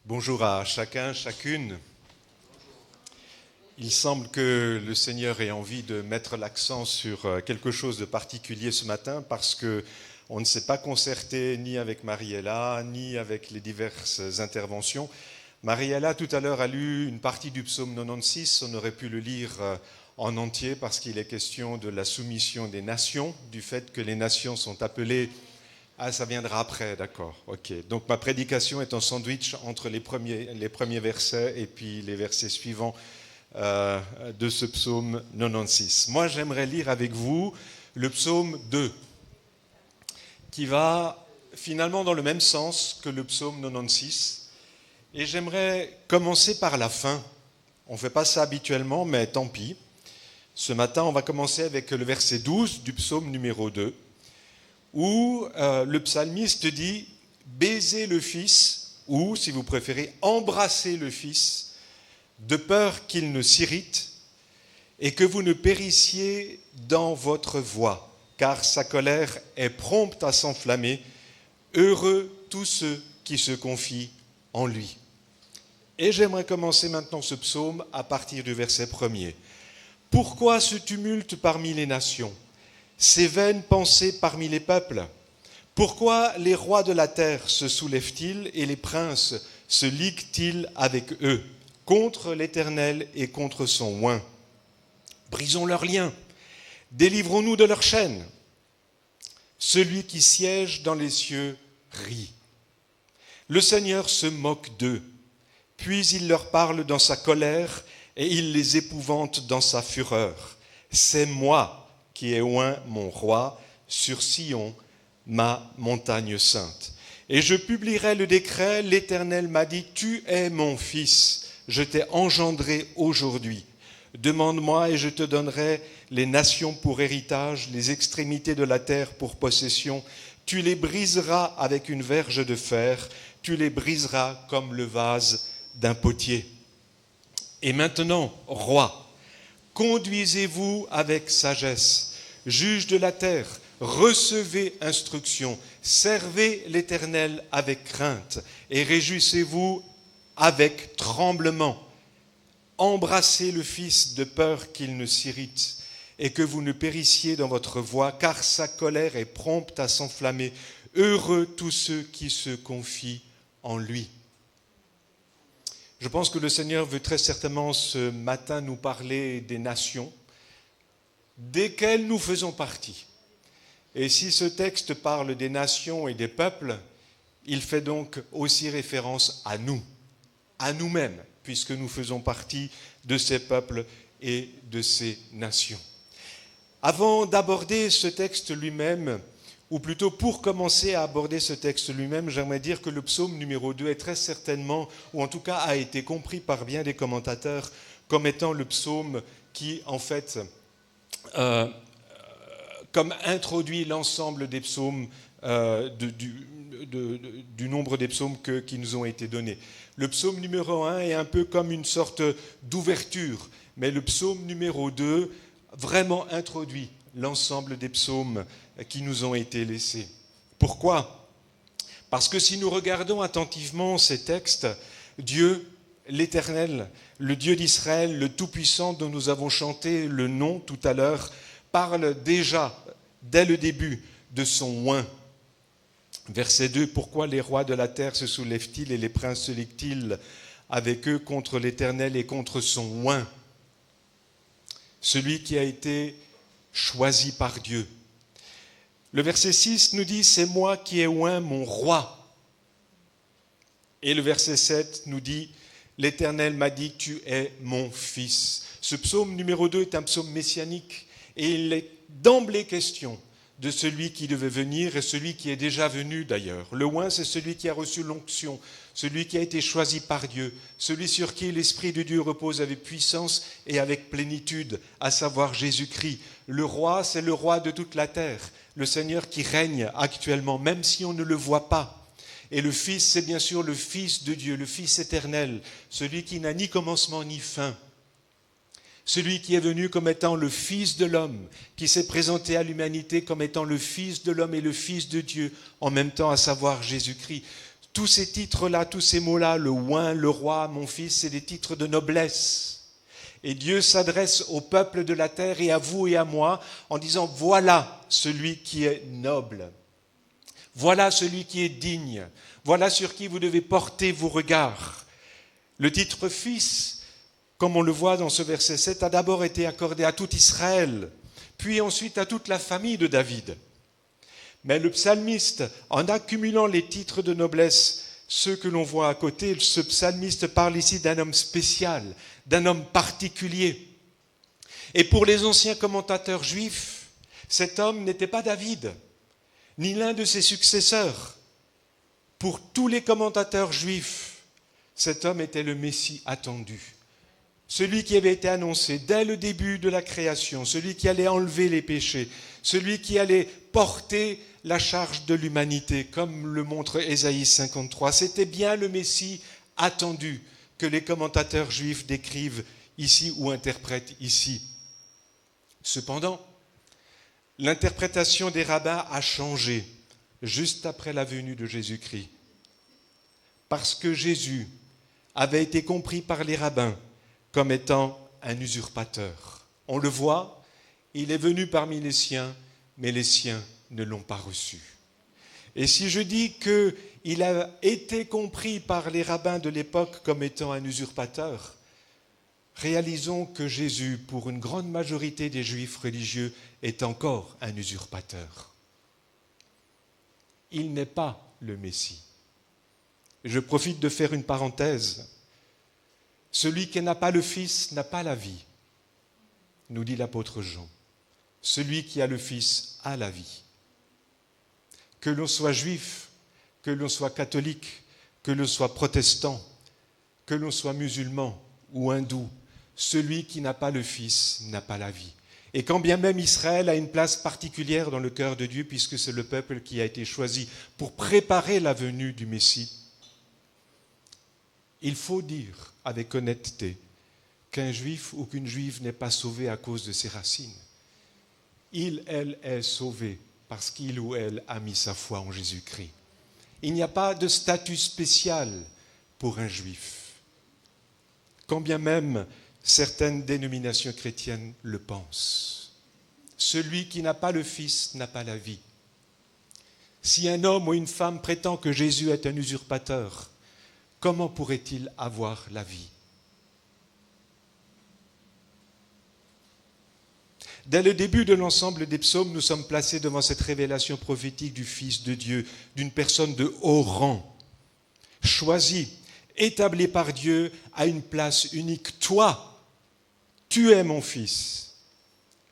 Bonjour à chacun, chacune. Il semble que le Seigneur ait envie de mettre l'accent sur quelque chose de particulier ce matin parce qu'on ne s'est pas concerté ni avec Mariella, ni avec les diverses interventions. Mariella, tout à l'heure, a lu une partie du psaume 96. On aurait pu le lire en entier parce qu'il est question de la soumission des nations, du fait que les nations sont appelées... Ah, ça viendra après, d'accord, ok. Donc ma prédication est un sandwich entre les premiers versets et puis les versets suivants de ce psaume 96. Moi, j'aimerais lire avec vous le psaume 2, qui va finalement dans le même sens que le psaume 96. Et j'aimerais commencer par la fin. On ne fait pas ça habituellement, mais tant pis. Ce matin, on va commencer avec le verset 12 du psaume numéro 2. Où le psalmiste dit « Baisez le Fils » ou, si vous préférez, « Embrassez le Fils, de peur qu'il ne s'irrite et que vous ne périssiez dans votre voie, car sa colère est prompte à s'enflammer. Heureux tous ceux qui se confient en lui. » Et j'aimerais commencer maintenant ce psaume à partir du verset 1er. « Pourquoi ce tumulte parmi les nations ? Ces vaines pensées parmi les peuples? Pourquoi les rois de la terre se soulèvent-ils et les princes se liguent-ils avec eux contre l'Éternel et contre son oint? Brisons leurs liens, délivrons-nous de leurs chaînes. Celui qui siège dans les cieux rit. Le Seigneur se moque d'eux, puis il leur parle dans sa colère et il les épouvante dans sa fureur. C'est moi qui ai oint mon roi sur Sion, ma montagne sainte. Et je publierai le décret, l'Éternel m'a dit, tu es mon fils, je t'ai engendré aujourd'hui. Demande-moi et je te donnerai les nations pour héritage, les extrémités de la terre pour possession. Tu les briseras avec une verge de fer, tu les briseras comme le vase d'un potier. Et maintenant, roi, conduisez-vous avec sagesse, juge de la terre, recevez instruction, servez l'Éternel avec crainte et réjouissez-vous avec tremblement. Embrassez le Fils de peur qu'il ne s'irrite et que vous ne périssiez dans votre voie, car sa colère est prompte à s'enflammer. Heureux tous ceux qui se confient en lui. Je pense que le Seigneur veut très certainement ce matin nous parler des nations, desquelles nous faisons partie. Et si ce texte parle des nations et des peuples, il fait donc aussi référence à nous, à nous-mêmes, puisque nous faisons partie de ces peuples et de ces nations. Avant d'aborder ce texte lui-même, ou plutôt pour commencer à aborder ce texte lui-même, j'aimerais dire que le psaume numéro 2 est très certainement, ou en tout cas a été compris par bien des commentateurs, comme étant le psaume qui, en fait, comme introduit l'ensemble des psaumes, du nombre des psaumes qui nous ont été donnés. Le psaume numéro 1 est un peu comme une sorte d'ouverture, mais le psaume numéro 2 vraiment introduit l'ensemble des psaumes qui nous ont été laissés. Pourquoi ? Parce que si nous regardons attentivement ces textes, Dieu, l'Éternel, le Dieu d'Israël, le Tout-Puissant dont nous avons chanté le nom tout à l'heure, parle déjà, dès le début, de son oint. Verset 2, « Pourquoi les rois de la terre se soulèvent-ils et les princes se liguent-ils avec eux contre l'Éternel et contre son oint ?» Celui qui a été choisi par Dieu. Le verset 6 nous dit « C'est moi qui ai oint mon roi ». Et le verset 7 nous dit « L'Éternel m'a dit, tu es mon fils ». Ce psaume numéro 2 est un psaume messianique et il est d'emblée question de celui qui devait venir et celui qui est déjà venu d'ailleurs. Le oint, c'est celui qui a reçu l'onction, celui qui a été choisi par Dieu, celui sur qui l'Esprit de Dieu repose avec puissance et avec plénitude, à savoir Jésus-Christ. Le roi, c'est le roi de toute la terre, le Seigneur qui règne actuellement, même si on ne le voit pas. Et le Fils, c'est bien sûr le Fils de Dieu, le Fils éternel, celui qui n'a ni commencement ni fin. Celui qui est venu comme étant le Fils de l'homme, qui s'est présenté à l'humanité comme étant le Fils de l'homme et le Fils de Dieu, en même temps, à savoir Jésus-Christ. Tous ces titres-là, tous ces mots-là, le oint, le roi, mon fils, c'est des titres de noblesse. Et Dieu s'adresse au peuple de la terre et à vous et à moi en disant, voilà celui qui est noble. Voilà celui qui est digne. Voilà sur qui vous devez porter vos regards. Le titre fils, comme on le voit dans ce verset 7, a d'abord été accordé à tout Israël, puis ensuite à toute la famille de David. Mais le psalmiste, en accumulant les titres de noblesse, ceux que l'on voit à côté, ce psalmiste parle ici d'un homme spécial, d'un homme particulier. Et pour les anciens commentateurs juifs, cet homme n'était pas David, ni l'un de ses successeurs. Pour tous les commentateurs juifs, cet homme était le Messie attendu. Celui qui avait été annoncé dès le début de la création, celui qui allait enlever les péchés, celui qui allait porter la charge de l'humanité, comme le montre Ésaïe 53. C'était bien le Messie attendu que les commentateurs juifs décrivent ici ou interprètent ici. Cependant, l'interprétation des rabbins a changé juste après la venue de Jésus-Christ. Parce que Jésus avait été compris par les rabbins comme étant un usurpateur. On le voit, il est venu parmi les siens, mais les siens ne l'ont pas reçu. Et si je dis qu'il a été compris par les rabbins de l'époque comme étant un usurpateur, réalisons que Jésus, pour une grande majorité des juifs religieux, est encore un usurpateur. Il n'est pas le Messie. Je profite de faire une parenthèse. Celui qui n'a pas le Fils n'a pas la vie, nous dit l'apôtre Jean. Celui qui a le Fils a la vie. Que l'on soit juif, que l'on soit catholique, que l'on soit protestant, que l'on soit musulman ou hindou, celui qui n'a pas le Fils n'a pas la vie. Et quand bien même Israël a une place particulière dans le cœur de Dieu, puisque c'est le peuple qui a été choisi pour préparer la venue du Messie, il faut dire avec honnêteté qu'un juif ou qu'une juive n'est pas sauvé à cause de ses racines. Il, elle, est sauvé parce qu'il ou elle a mis sa foi en Jésus-Christ. Il n'y a pas de statut spécial pour un juif, quand bien même certaines dénominations chrétiennes le pensent. Celui qui n'a pas le Fils n'a pas la vie. Si un homme ou une femme prétend que Jésus est un usurpateur, comment pourrait-il avoir la vie ? Dès le début de l'ensemble des psaumes, nous sommes placés devant cette révélation prophétique du Fils de Dieu, d'une personne de haut rang, choisie, établie par Dieu à une place unique. Toi, tu es mon Fils.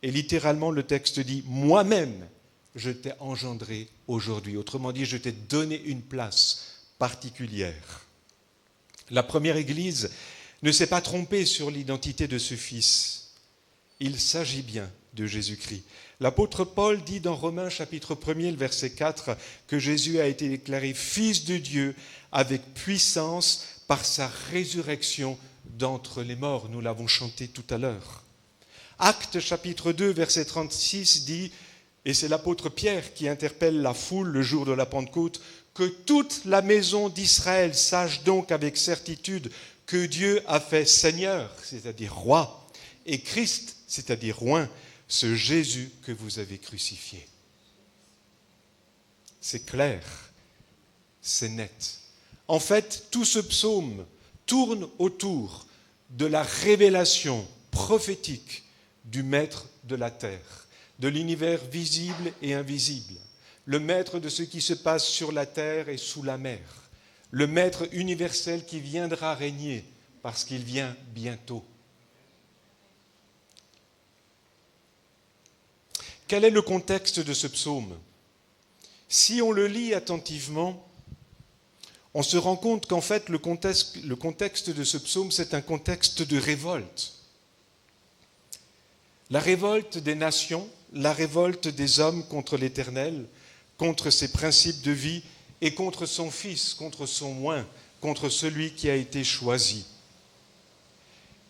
Et littéralement, le texte dit, moi-même, je t'ai engendré aujourd'hui. Autrement dit, je t'ai donné une place particulière. La première Église ne s'est pas trompée sur l'identité de ce Fils. Il s'agit bien de Jésus-Christ. L'apôtre Paul dit dans Romains chapitre 1er, le verset 4, que Jésus a été déclaré Fils de Dieu avec puissance par sa résurrection d'entre les morts. Nous l'avons chanté tout à l'heure. Actes chapitre 2, verset 36 dit, et c'est l'apôtre Pierre qui interpelle la foule le jour de la Pentecôte, que toute la maison d'Israël sache donc avec certitude que Dieu a fait Seigneur, c'est-à-dire roi, et Christ, c'est-à-dire roi, ce Jésus que vous avez crucifié. C'est clair, c'est net. En fait, tout ce psaume tourne autour de la révélation prophétique du Maître de la terre, de l'univers visible et invisible, le Maître de ce qui se passe sur la terre et sous la mer, le Maître universel qui viendra régner parce qu'il vient bientôt. Quel est le contexte de ce psaume ? Si on le lit attentivement, on se rend compte qu'en fait, le contexte de ce psaume, c'est un contexte de révolte. La révolte des nations, la révolte des hommes contre l'Éternel, contre ses principes de vie et contre son Fils, contre son oint, contre celui qui a été choisi.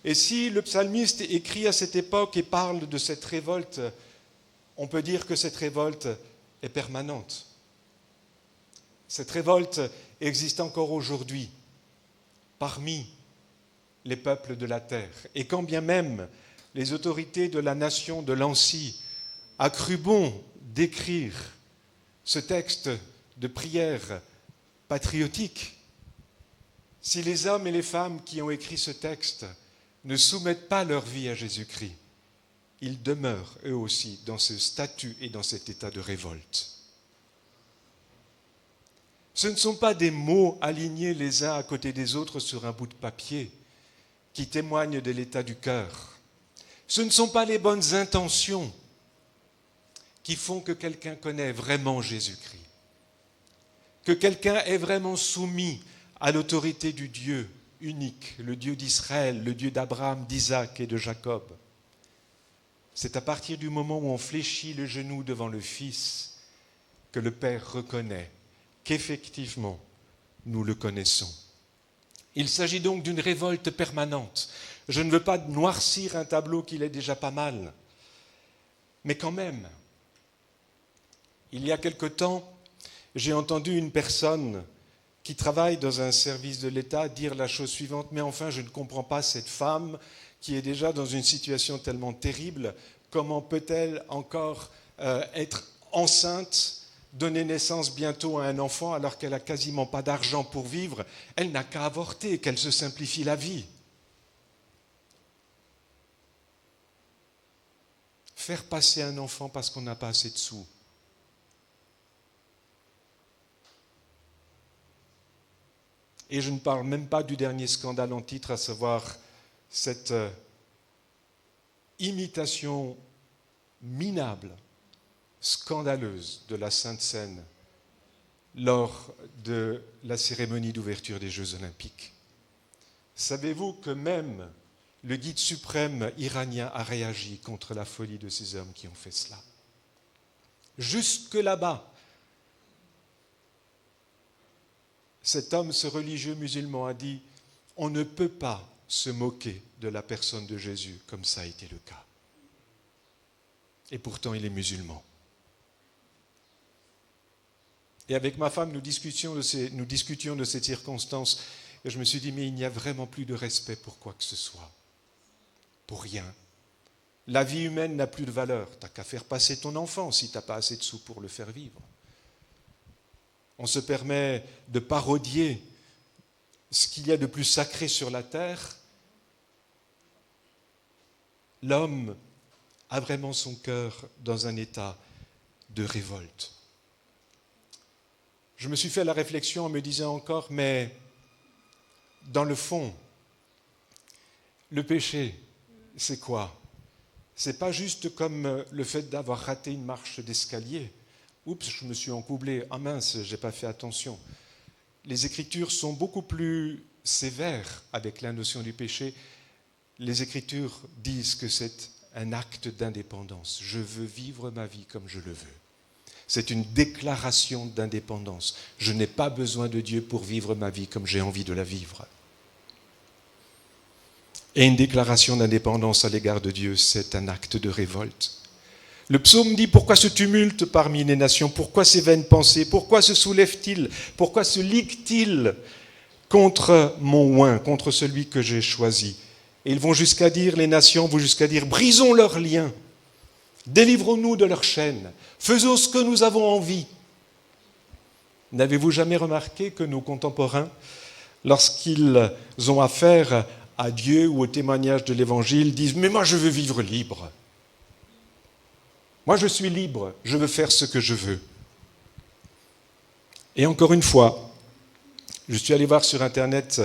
Et si le psalmiste écrit à cette époque et parle de cette révolte, on peut dire que cette révolte est permanente. Cette révolte existe encore aujourd'hui parmi les peuples de la terre. Et quand bien même les autorités de la nation de Lancy a cru bon d'écrire ce texte de prière patriotique, si les hommes et les femmes qui ont écrit ce texte ne soumettent pas leur vie à Jésus-Christ, ils demeurent eux aussi dans ce statut et dans cet état de révolte. Ce ne sont pas des mots alignés les uns à côté des autres sur un bout de papier qui témoignent de l'état du cœur. Ce ne sont pas les bonnes intentions qui font que quelqu'un connaît vraiment Jésus-Christ, que quelqu'un est vraiment soumis à l'autorité du Dieu unique, le Dieu d'Israël, le Dieu d'Abraham, d'Isaac et de Jacob. C'est à partir du moment où on fléchit le genou devant le Fils que le Père reconnaît qu'effectivement, nous le connaissons. Il s'agit donc d'une révolte permanente. Je ne veux pas noircir un tableau qu'il est déjà pas mal. Mais quand même, il y a quelque temps, j'ai entendu une personne qui travaille dans un service de l'État dire la chose suivante: mais enfin, je ne comprends pas cette femme qui est déjà dans une situation tellement terrible. Comment peut-elle encore être enceinte, donner naissance bientôt à un enfant alors qu'elle n'a quasiment pas d'argent pour vivre? Elle n'a qu'à avorter, qu'elle se simplifie la vie. Faire passer un enfant parce qu'on n'a pas assez de sous. Et je ne parle même pas du dernier scandale en titre, à savoir cette imitation minable, scandaleuse de la Sainte Seine lors de la cérémonie d'ouverture des Jeux Olympiques. Savez-vous que même le guide suprême iranien a réagi contre la folie de ces hommes qui ont fait cela? Jusque là-bas, cet homme, ce religieux musulman, a dit: on ne peut pas se moquer de la personne de Jésus comme ça a été le cas. Et pourtant, il est musulman. Et avec ma femme, nous discutions de ces circonstances. Et je me suis dit, mais il n'y a vraiment plus de respect pour quoi que ce soit. Pour rien. La vie humaine n'a plus de valeur. Tu n'as qu'à faire passer ton enfant si tu n'as pas assez de sous pour le faire vivre. On se permet de parodier ce qu'il y a de plus sacré sur la terre. L'homme a vraiment son cœur dans un état de révolte. Je me suis fait la réflexion en me disant encore, mais dans le fond, le péché, c'est quoi? C'est pas juste comme le fait d'avoir raté une marche d'escalier. Oups, je me suis encoublé. Ah mince, j'ai pas fait attention. Les Écritures sont beaucoup plus sévères avec la notion du péché. Les Écritures disent que c'est un acte d'indépendance. Je veux vivre ma vie comme je le veux. C'est une déclaration d'indépendance. Je n'ai pas besoin de Dieu pour vivre ma vie comme j'ai envie de la vivre. Et une déclaration d'indépendance à l'égard de Dieu, c'est un acte de révolte. Le psaume dit: pourquoi ce tumulte parmi les nations? Pourquoi ces vaines pensées? Pourquoi se soulèvent-ils? Pourquoi se liguent-ils contre mon oint, contre celui que j'ai choisi? Et ils vont jusqu'à dire, les nations vont jusqu'à dire: brisons leurs liens, délivrons-nous de leurs chaînes, faisons ce que nous avons envie. N'avez-vous jamais remarqué que nos contemporains, lorsqu'ils ont affaire à Dieu ou au témoignage de l'Évangile, disent: mais moi je veux vivre libre. Moi je suis libre, je veux faire ce que je veux. Et encore une fois, je suis allé voir sur Internet,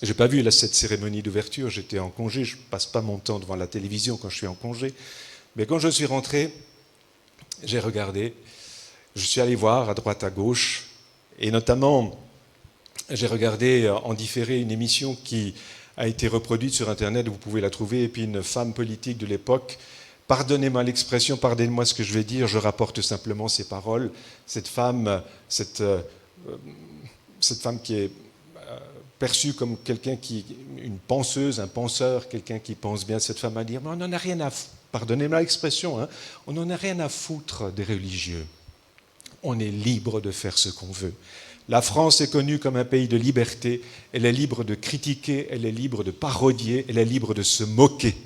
je n'ai pas vu cette cérémonie d'ouverture, j'étais en congé, je ne passe pas mon temps devant la télévision quand je suis en congé, mais quand je suis rentré, j'ai regardé, je suis allé voir à droite à gauche, et notamment j'ai regardé en différé une émission qui a été reproduite sur Internet, vous pouvez la trouver, et puis une femme politique de l'époque, pardonnez-moi l'expression, pardonnez-moi ce que je vais dire, je rapporte simplement ces paroles, cette femme qui est perçue comme quelqu'un une penseuse, un penseur, quelqu'un qui pense bien, cette femme a dit: mais on n'en a rien à foutre, pardonnez-moi l'expression, on n'en a rien à foutre des religieux. on est libre de faire ce qu'on veut. La France est connue comme un pays de liberté, elle est libre de critiquer, elle est libre de parodier, elle est libre de se moquer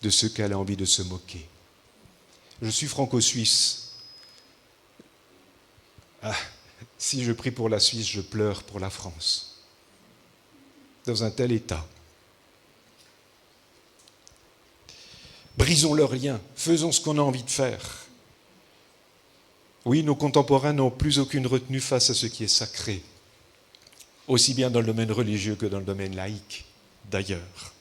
de ceux qu'elle a envie de se moquer. Je suis franco-suisse. Si je prie pour la Suisse, je pleure pour la France. Dans un tel état. Brisons leurs liens, faisons ce qu'on a envie de faire. Oui, nos contemporains n'ont plus aucune retenue face à ce qui est sacré, aussi bien dans le domaine religieux que dans le domaine laïque, d'ailleurs.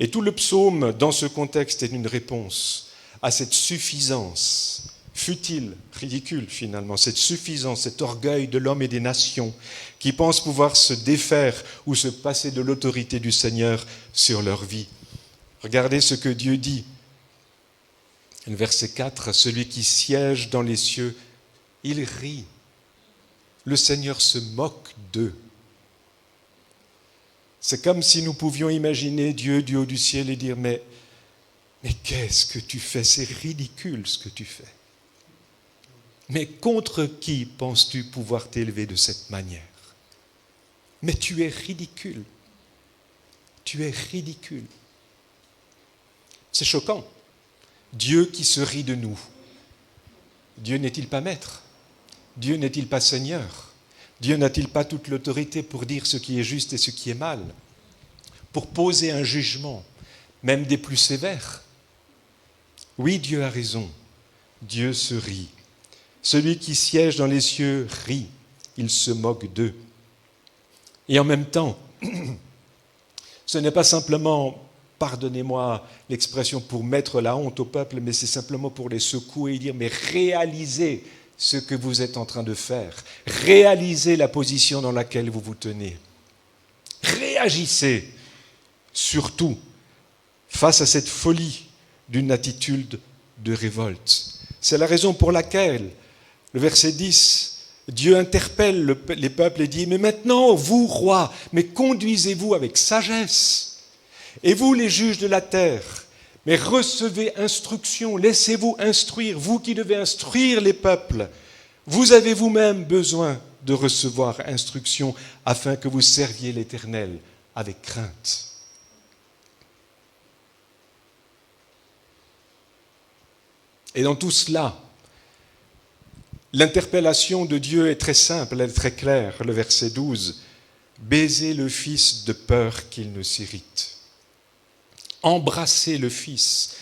Et tout le psaume, dans ce contexte, est une réponse à cette suffisance, futile, ridicule finalement, cette suffisance, cet orgueil de l'homme et des nations qui pensent pouvoir se défaire ou se passer de l'autorité du Seigneur sur leur vie. Regardez ce que Dieu dit. Le verset 4, celui qui siège dans les cieux, il rit. Le Seigneur se moque d'eux. C'est comme si nous pouvions imaginer Dieu du haut du ciel et dire, mais qu'est-ce que tu fais? C'est ridicule ce que tu fais. Mais contre qui penses-tu pouvoir t'élever de cette manière? Mais tu es ridicule. Tu es ridicule. C'est choquant. Dieu qui se rit de nous. Dieu n'est-il pas maître? Dieu n'est-il pas Seigneur? Dieu n'a-t-il pas toute l'autorité pour dire ce qui est juste et ce qui est mal? Pour poser un jugement, même des plus sévères? Oui, Dieu a raison. Dieu se rit. Celui qui siège dans les cieux rit. Il se moque d'eux. Et en même temps, ce n'est pas simplement, pardonnez-moi l'expression, pour mettre la honte au peuple, mais c'est simplement pour les secouer et dire, mais réalisez ce que vous êtes en train de faire. Réalisez la position dans laquelle vous vous tenez. Réagissez, surtout, face à cette folie d'une attitude de révolte. C'est la raison pour laquelle, le verset 10, Dieu interpelle les peuples et dit, mais maintenant, vous, rois, mais conduisez-vous avec sagesse. Et vous, les juges de la terre, mais recevez instruction, laissez-vous instruire, vous qui devez instruire les peuples. Vous avez vous-même besoin de recevoir instruction afin que vous serviez l'Éternel avec crainte. Et dans tout cela, l'interpellation de Dieu est très simple, elle est très claire. Le verset 12, « Baisez le Fils de peur qu'il ne s'irrite. » Embrassez le Fils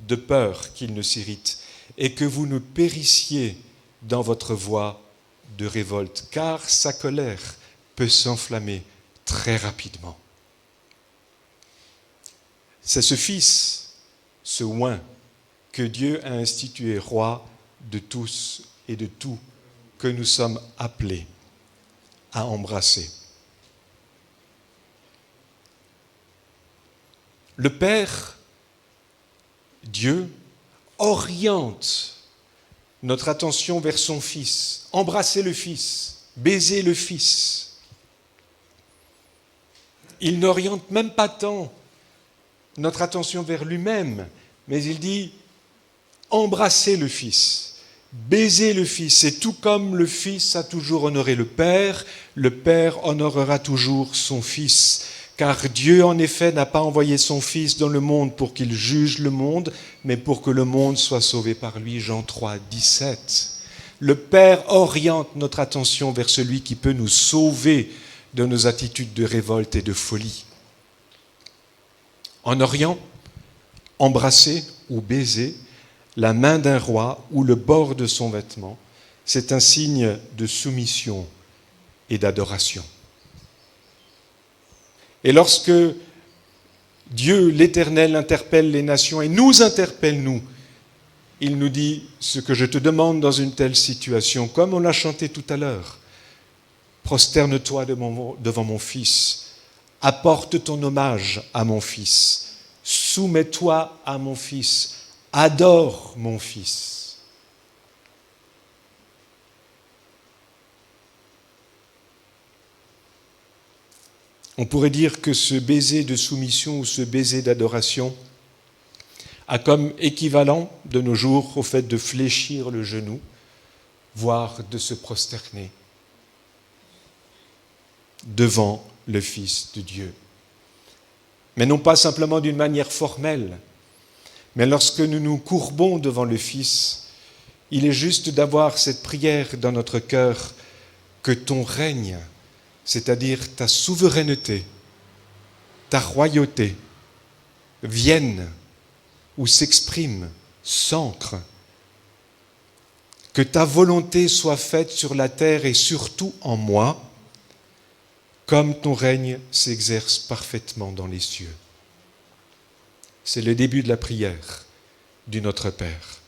de peur qu'il ne s'irrite et que vous ne périssiez dans votre voie de révolte, car sa colère peut s'enflammer très rapidement. C'est ce Fils, ce oint, que Dieu a institué roi de tous et de tout, que nous sommes appelés à embrasser. Le Père, Dieu, oriente notre attention vers son Fils. Embrasser le Fils, baiser le Fils. Il n'oriente même pas tant notre attention vers lui-même, mais il dit embrasser le Fils, baiser le Fils. Et tout comme le Fils a toujours honoré le Père honorera toujours son Fils. Car Dieu, en effet, n'a pas envoyé son Fils dans le monde pour qu'il juge le monde, mais pour que le monde soit sauvé par lui. Jean 3, 17. Le Père oriente notre attention vers celui qui peut nous sauver de nos attitudes de révolte et de folie. En Orient, embrasser ou baiser la main d'un roi ou le bord de son vêtement, c'est un signe de soumission et d'adoration. Et lorsque Dieu, l'Éternel, interpelle les nations et nous interpelle, nous, il nous dit ce que je te demande dans une telle situation, comme on l'a chanté tout à l'heure. Prosterne-toi devant mon Fils, apporte ton hommage à mon Fils, soumets-toi à mon Fils, adore mon Fils. On pourrait dire que ce baiser de soumission ou ce baiser d'adoration a comme équivalent de nos jours au fait de fléchir le genou voire de se prosterner devant le Fils de Dieu. Mais non pas simplement d'une manière formelle, mais lorsque nous nous courbons devant le Fils, il est juste d'avoir cette prière dans notre cœur, que ton règne, c'est-à-dire ta souveraineté, ta royauté, vienne ou s'exprime, s'ancre, que ta volonté soit faite sur la terre et surtout en moi, comme ton règne s'exerce parfaitement dans les cieux. C'est le début de la prière du Notre Père.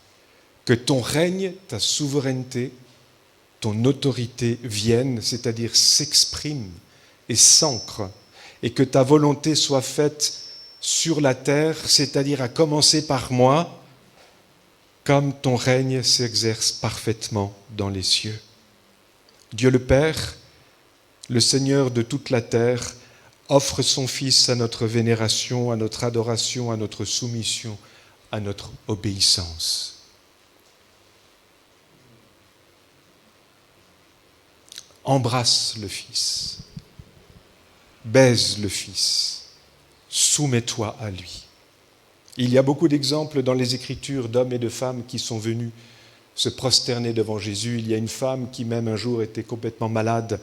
Que ton règne, ta souveraineté, ton autorité viennent, c'est-à-dire s'expriment et s'ancrent, et que ta volonté soit faite sur la terre, c'est-à-dire à commencer par moi, comme ton règne s'exerce parfaitement dans les cieux. Dieu le Père, le Seigneur de toute la terre, offre son Fils à notre vénération, à notre adoration, à notre soumission, à notre obéissance. Embrasse le Fils, baise le Fils, soumets-toi à lui. Il y a beaucoup d'exemples dans les Écritures d'hommes et de femmes qui sont venus se prosterner devant Jésus. Il y a une femme qui même un jour était complètement malade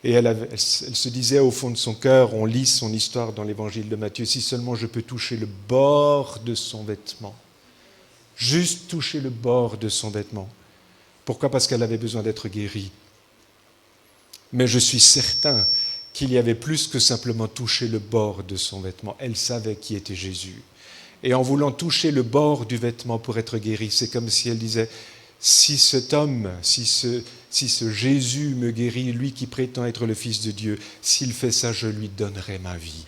et elle se disait au fond de son cœur, on lit son histoire dans l'évangile de Matthieu, si seulement je peux toucher le bord de son vêtement, juste toucher le bord de son vêtement. Pourquoi ? Parce qu'elle avait besoin d'être guérie. Mais je suis certain qu'il y avait plus que simplement toucher le bord de son vêtement. Elle savait qui était Jésus. Et en voulant toucher le bord du vêtement pour être guérie, c'est comme si elle disait, si cet homme, si ce Jésus me guérit, lui qui prétend être le Fils de Dieu, s'il fait ça, je lui donnerai ma vie.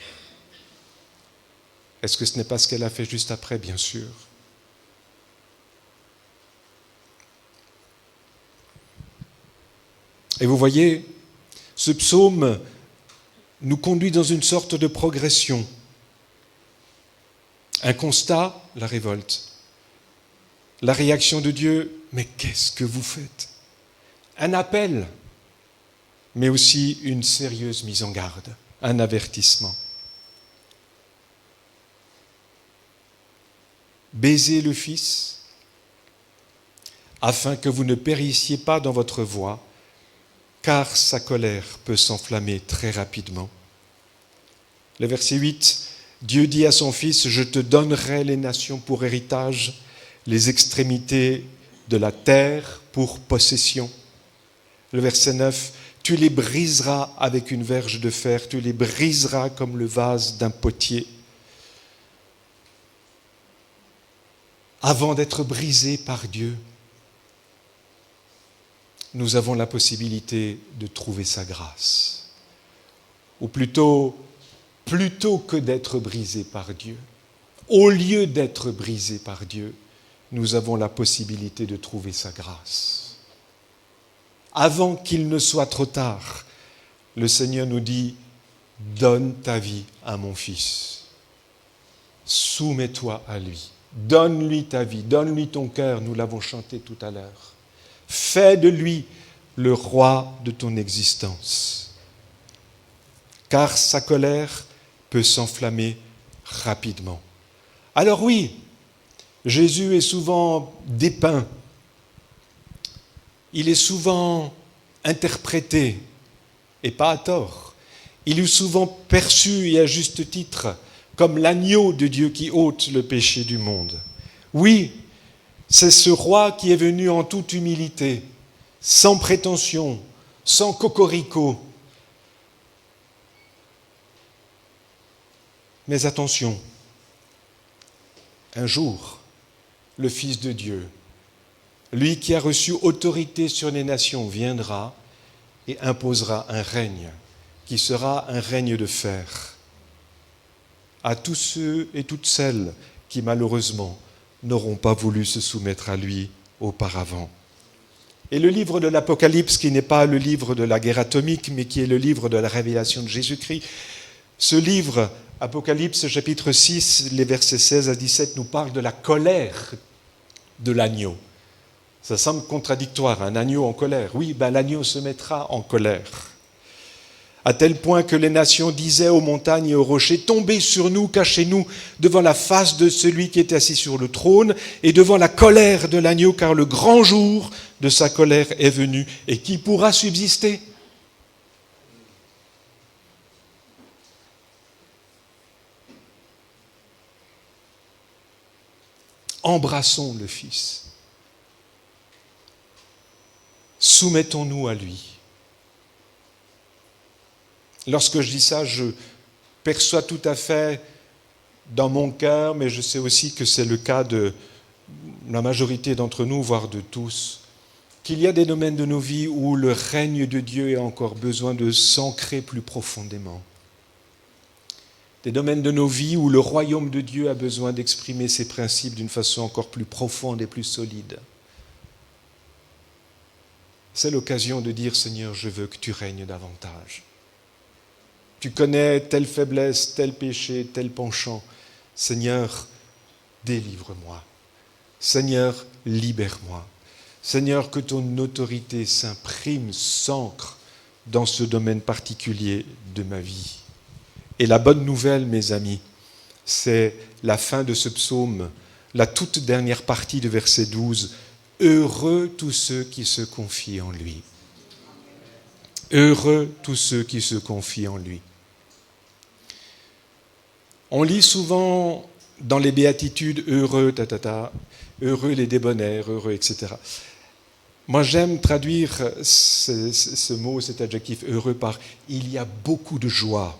Est-ce que ce n'est pas ce qu'elle a fait juste après ? Bien sûr. Et vous voyez, ce psaume nous conduit dans une sorte de progression. Un constat, la révolte. La réaction de Dieu, mais qu'est-ce que vous faites ? Un appel, mais aussi une sérieuse mise en garde, un avertissement. Baisez le Fils, afin que vous ne périssiez pas dans votre voie, car sa colère peut s'enflammer très rapidement. Le verset 8, Dieu dit à son Fils, « Je te donnerai les nations pour héritage, les extrémités de la terre pour possession. » Le verset 9, « Tu les briseras avec une verge de fer, tu les briseras comme le vase d'un potier. » Avant d'être brisés par Dieu, nous avons la possibilité de trouver sa grâce. Ou plutôt que d'être brisés par Dieu, au lieu d'être brisés par Dieu, nous avons la possibilité de trouver sa grâce. Avant qu'il ne soit trop tard, le Seigneur nous dit, donne ta vie à mon Fils. Soumets-toi à lui. Donne-lui ta vie, donne-lui ton cœur, nous l'avons chanté tout à l'heure. Fais de lui le roi de ton existence. Car sa colère peut s'enflammer rapidement. Alors oui, Jésus est souvent dépeint, il est souvent interprété, et pas à tort. Il est souvent perçu, et à juste titre, comme l'agneau de Dieu qui ôte le péché du monde. Oui, c'est ce roi qui est venu en toute humilité, sans prétention, sans cocorico. Mais attention, un jour, le Fils de Dieu, lui qui a reçu autorité sur les nations, viendra et imposera un règne qui sera un règne de fer à tous ceux et toutes celles qui malheureusement n'auront pas voulu se soumettre à lui auparavant. Et le livre de l'Apocalypse, qui n'est pas le livre de la guerre atomique, mais qui est le livre de la révélation de Jésus-Christ, ce livre, Apocalypse chapitre 6, les versets 16 à 17, nous parle de la colère de l'agneau. Ça semble contradictoire, un agneau en colère. Oui, l'agneau se mettra en colère. À tel point que les nations disaient aux montagnes et aux rochers, tombez sur nous, cachez-nous devant la face de celui qui est assis sur le trône et devant la colère de l'agneau, car le grand jour de sa colère est venu. Et qui pourra subsister ? Embrassons le Fils. Soumettons-nous à lui. Lorsque je dis ça, je perçois tout à fait dans mon cœur, mais je sais aussi que c'est le cas de la majorité d'entre nous, voire de tous, qu'il y a des domaines de nos vies où le règne de Dieu a encore besoin de s'ancrer plus profondément. Des domaines de nos vies où le royaume de Dieu a besoin d'exprimer ses principes d'une façon encore plus profonde et plus solide. C'est l'occasion de dire, Seigneur, je veux que tu règnes davantage. Tu connais telle faiblesse, tel péché, tel penchant. Seigneur, délivre-moi. Seigneur, libère-moi. Seigneur, que ton autorité s'imprime, s'ancre dans ce domaine particulier de ma vie. Et la bonne nouvelle, mes amis, c'est la fin de ce psaume, la toute dernière partie de verset 12. Heureux tous ceux qui se confient en lui. Heureux tous ceux qui se confient en lui. On lit souvent dans les béatitudes heureux, heureux les débonnaires, heureux, etc. Moi, j'aime traduire ce mot, cet adjectif heureux par il y a beaucoup de joie.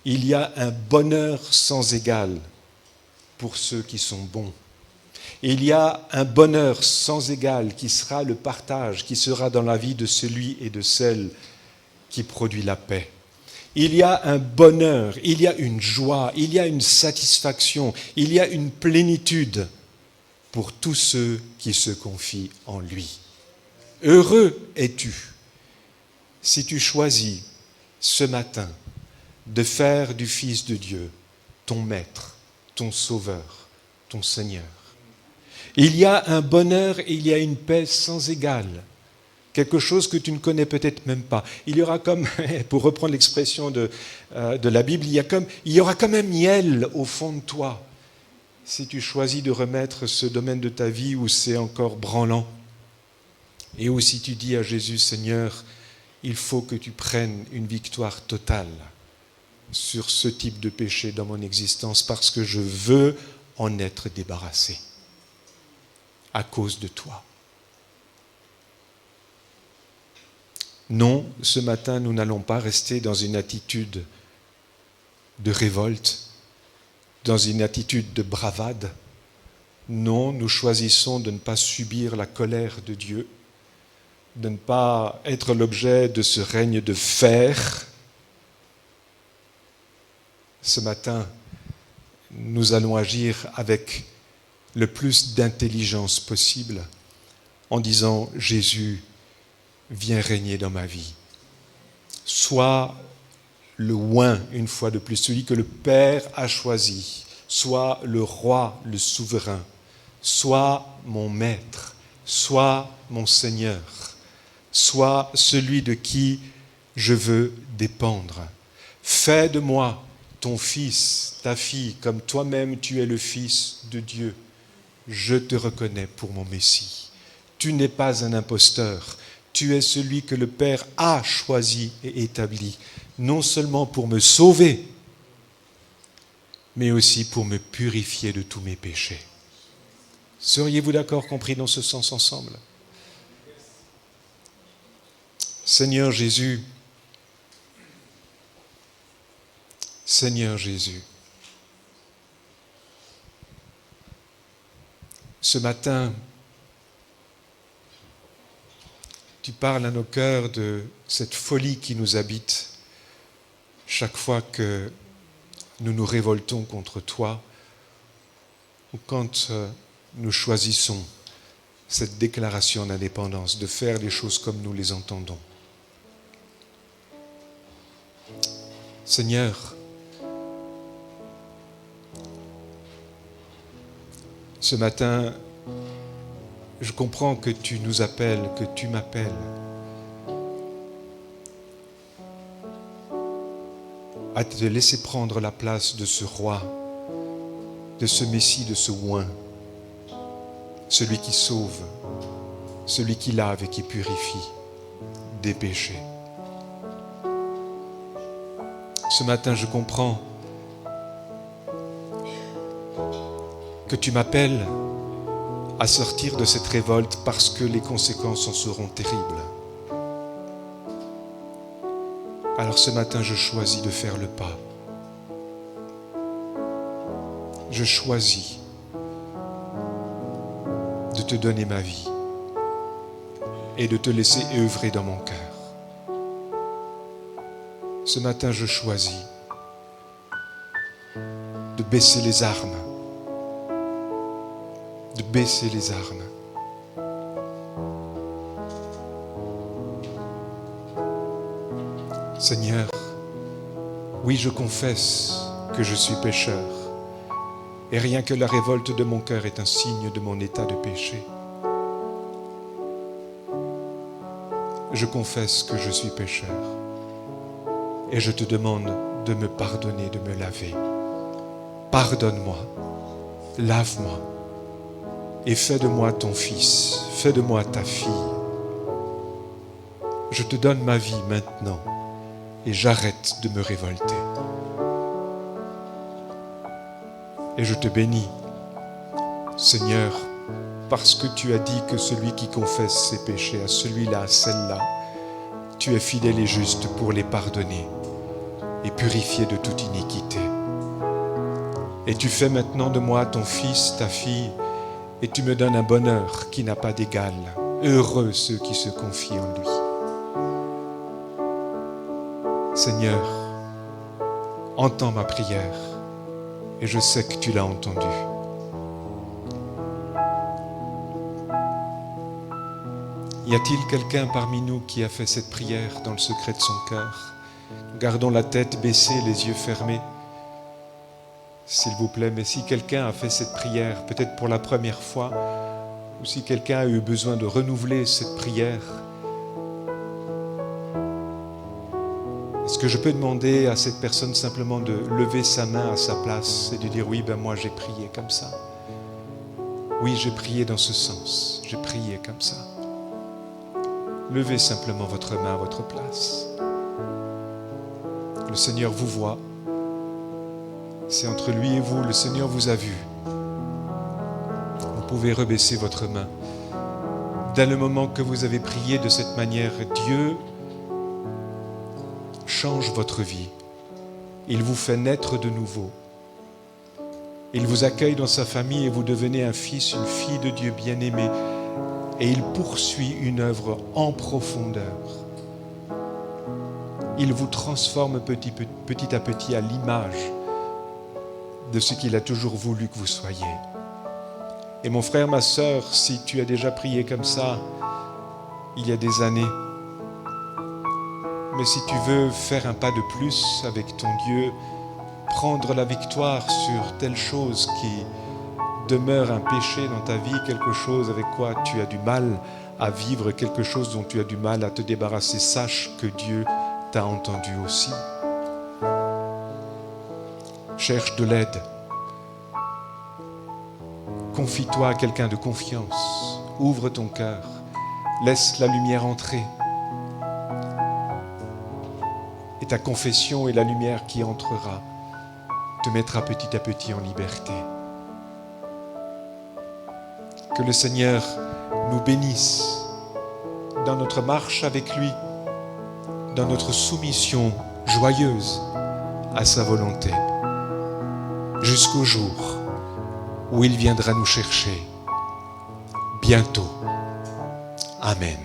Il y a un bonheur sans égal pour ceux qui sont bons. Il y a un bonheur sans égal qui sera le partage, qui sera dans la vie de celui et de celle qui produit la paix. Il y a un bonheur, il y a une joie, il y a une satisfaction, il y a une plénitude pour tous ceux qui se confient en lui. Heureux es-tu si tu choisis ce matin de faire du Fils de Dieu ton maître, ton sauveur, ton Seigneur. Il y a un bonheur et il y a une paix sans égale. Quelque chose que tu ne connais peut-être même pas. Il y aura comme, pour reprendre l'expression de la Bible, il y aura comme un miel au fond de toi si tu choisis de remettre ce domaine de ta vie où c'est encore branlant. Et où si tu dis à Jésus, Seigneur, il faut que tu prennes une victoire totale sur ce type de péché dans mon existence parce que je veux en être débarrassé à cause de toi. Non, ce matin, nous n'allons pas rester dans une attitude de révolte, dans une attitude de bravade. Non, nous choisissons de ne pas subir la colère de Dieu, de ne pas être l'objet de ce règne de fer. Ce matin, nous allons agir avec le plus d'intelligence possible en disant « Jésus, viens régner dans ma vie. Sois le oint, une fois de plus, celui que le Père a choisi. Sois le roi, le souverain. Sois mon maître. Sois mon Seigneur. Sois celui de qui je veux dépendre. Fais de moi ton fils, ta fille, comme toi-même tu es le Fils de Dieu. Je te reconnais pour mon Messie. Tu n'es pas un imposteur. Tu es celui que le Père a choisi et établi, non seulement pour me sauver, mais aussi pour me purifier de tous mes péchés. Seriez-vous d'accord qu'on prie dans ce sens ensemble ? Seigneur Jésus, Seigneur Jésus, ce matin, tu parles à nos cœurs de cette folie qui nous habite chaque fois que nous nous révoltons contre toi ou quand nous choisissons cette déclaration d'indépendance, de faire les choses comme nous les entendons. Seigneur, ce matin, Je comprends que tu nous appelles, que tu m'appelles. À te laisser prendre la place de ce roi, de ce Messie, de ce oint, celui qui sauve, celui qui lave et qui purifie des péchés. Ce matin, je comprends que tu m'appelles à sortir de cette révolte parce que les conséquences en seront terribles. Alors ce matin, je choisis de faire le pas. Je choisis de te donner ma vie et de te laisser œuvrer dans mon cœur. Ce matin, je choisis de baisser les armes, de baisser les armes. Seigneur, oui, je confesse que je suis pécheur, et rien que la révolte de mon cœur est un signe de mon état de péché. Je confesse que je suis pécheur, et je te demande de me pardonner, de me laver. Pardonne-moi, lave-moi, et fais de moi ton fils, fais de moi ta fille. Je te donne ma vie maintenant, et j'arrête de me révolter. Et je te bénis, Seigneur, parce que tu as dit que celui qui confesse ses péchés à celui-là, à celle-là, tu es fidèle et juste pour les pardonner et purifier de toute iniquité. Et tu fais maintenant de moi ton fils, ta fille, et tu me donnes un bonheur qui n'a pas d'égal. Heureux ceux qui se confient en lui. Seigneur, entends ma prière, et je sais que tu l'as entendue. Y a-t-il quelqu'un parmi nous qui a fait cette prière dans le secret de son cœur? Gardons la tête baissée, les yeux fermés. S'il vous plaît, mais si quelqu'un a fait cette prière, peut-être pour la première fois, ou si quelqu'un a eu besoin de renouveler cette prière, est-ce que je peux demander à cette personne simplement de lever sa main à sa place et de dire oui, moi j'ai prié comme ça. Oui, j'ai prié dans ce sens, j'ai prié comme ça. Levez simplement votre main à votre place. Le Seigneur vous voit. C'est entre lui et vous, le Seigneur vous a vu. Vous pouvez rebaisser votre main. Dès le moment que vous avez prié de cette manière, Dieu change votre vie. Il vous fait naître de nouveau. Il vous accueille dans sa famille et vous devenez un fils, une fille de Dieu bien-aimé. Et il poursuit une œuvre en profondeur. Il vous transforme petit à petit à l'image de ce qu'il a toujours voulu que vous soyez. Et mon frère, ma sœur, si tu as déjà prié comme ça il y a des années, mais si tu veux faire un pas de plus avec ton Dieu, prendre la victoire sur telle chose qui demeure un péché dans ta vie, quelque chose avec quoi tu as du mal à vivre, quelque chose dont tu as du mal à te débarrasser, sache que Dieu t'a entendu aussi. Cherche de l'aide. Confie-toi à quelqu'un de confiance. Ouvre ton cœur. Laisse la lumière entrer. Et ta confession et la lumière qui entrera te mettra petit à petit en liberté. Que le Seigneur nous bénisse dans notre marche avec lui, dans notre soumission joyeuse à sa volonté, jusqu'au jour où il viendra nous chercher bientôt. Amen.